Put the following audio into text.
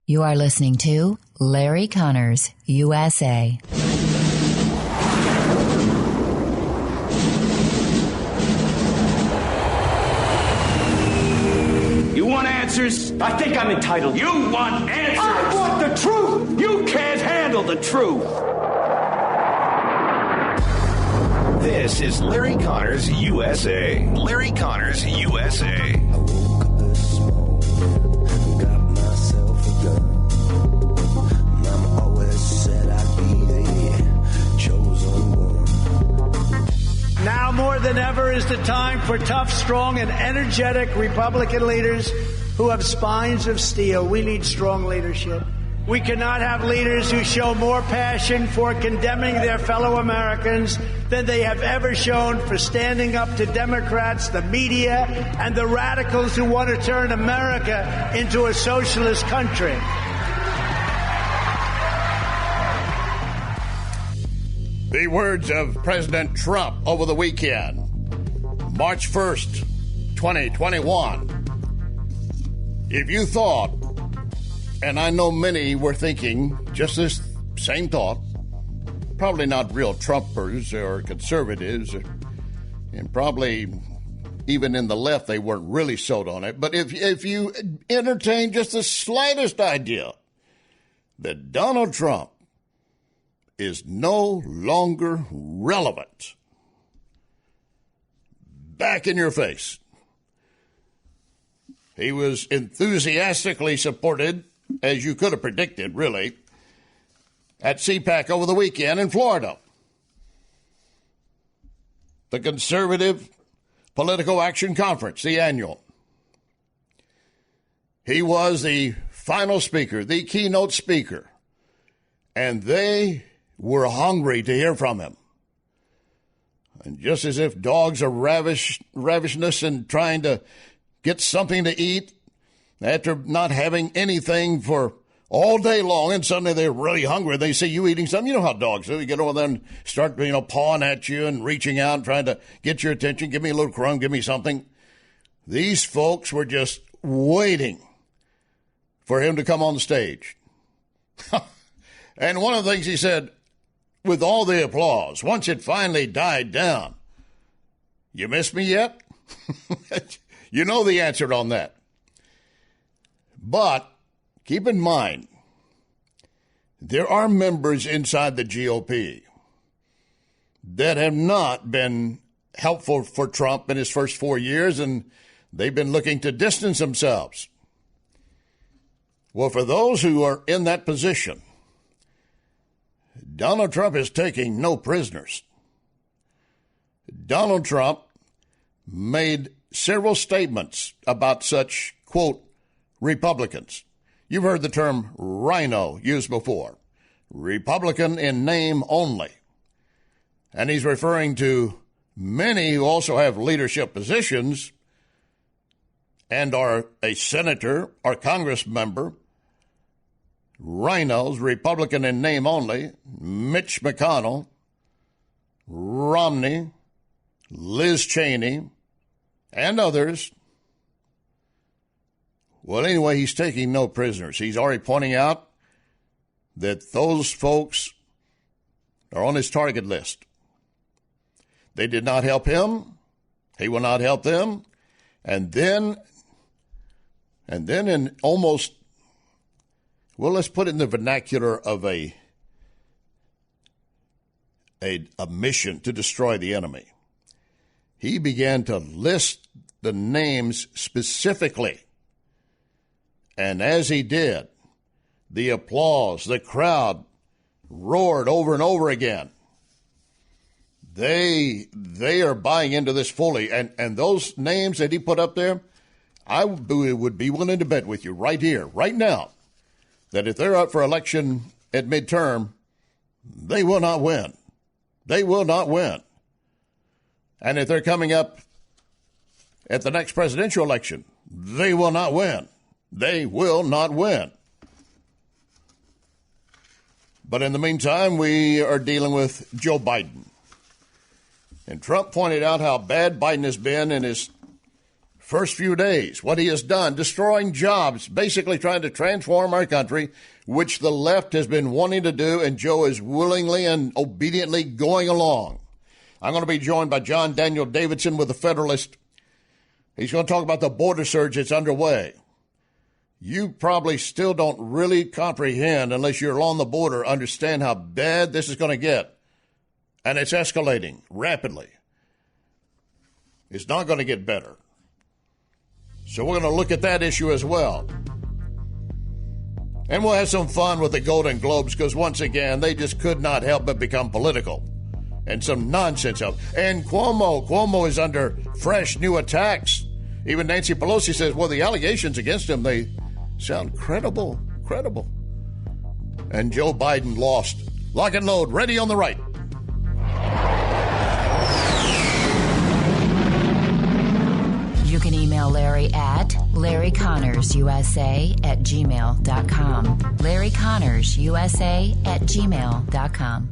You are listening to Larry Conners, USA. You want answers? I think I'm entitled. You want answers? I want the truth! You can't handle the truth. This is Larry Conners USA. Larry Conners USA. I woke up this morning, got myself a gun. Mama always said I'd be the chosen one. Now more than ever is the time for tough, strong, and energetic Republican leaders who have spines of steel. We need strong leadership. We cannot have leaders who show more passion for condemning their fellow Americans than they have ever shown for standing up to Democrats, the media, and the radicals who want to turn America into a socialist country. The words of President Trump over the weekend, March 1st, 2021. If you thought, and I know many were thinking just this same thought, probably not real Trumpers or conservatives, and probably even in the left they weren't really sold on it, but if you entertain just the slightest idea that Donald Trump is no longer relevant, back in your face. He was enthusiastically supported, as you could have predicted, really, at CPAC over the weekend in Florida. The Conservative Political Action Conference, the annual. He was the final speaker, the keynote speaker, and they were hungry to hear from him. And just as if dogs are ravishness and trying to get something to eat after not having anything for all day long, and suddenly they're really hungry. They see you eating something. You know how dogs do. You get over there and start, pawing at you and reaching out and trying to get your attention. Give me a little crumb. Give me something. These folks were just waiting for him to come on the stage. And one of the things he said, with all the applause, once it finally died down, you miss me yet? You know the answer on that. But keep in mind, there are members inside the GOP that have not been helpful for Trump in his first 4 years, and they've been looking to distance themselves. Well, for those who are in that position, Donald Trump is taking no prisoners. Donald Trump made several statements about such, quote, Republicans. You've heard the term rhino used before. Republican in name only. And he's referring to many who also have leadership positions and are a senator or Congress member. Rhinos, Republican in name only, Mitch McConnell, Romney, Liz Cheney, and others. Well, anyway, he's taking no prisoners. He's already pointing out that those folks are on his target list. They did not help him. He will not help them. And then in almost, well, let's put it in the vernacular of a mission to destroy the enemy. He began to list the names specifically. And as he did, the applause, the crowd roared over and over again. They are buying into this fully. And those names that he put up there, I would be willing to bet with you right here, right now, that if they're up for election at midterm, they will not win. They will not win. And if they're coming up at the next presidential election, they will not win. They will not win. But in the meantime, we are dealing with Joe Biden. And Trump pointed out how bad Biden has been in his first few days, what he has done, destroying jobs, basically trying to transform our country, which the left has been wanting to do, and Joe is willingly and obediently going along. I'm going to be joined by John Daniel Davidson with The Federalist. He's going to talk about the border surge that's underway. You probably still don't really comprehend, unless you're along the border, understand how bad this is going to get. And it's escalating rapidly. It's not going to get better. So we're going to look at that issue as well. And we'll have some fun with the Golden Globes, because once again, they just could not help but become political. And some nonsense else. And Cuomo is under fresh new attacks. Even Nancy Pelosi says, well, the allegations against him, they sound credible. And Joe Biden lost. Lock and load, ready on the right. You can email Larry at LarryConnersUSA@gmail.com. LarryConnersUSA@gmail.com.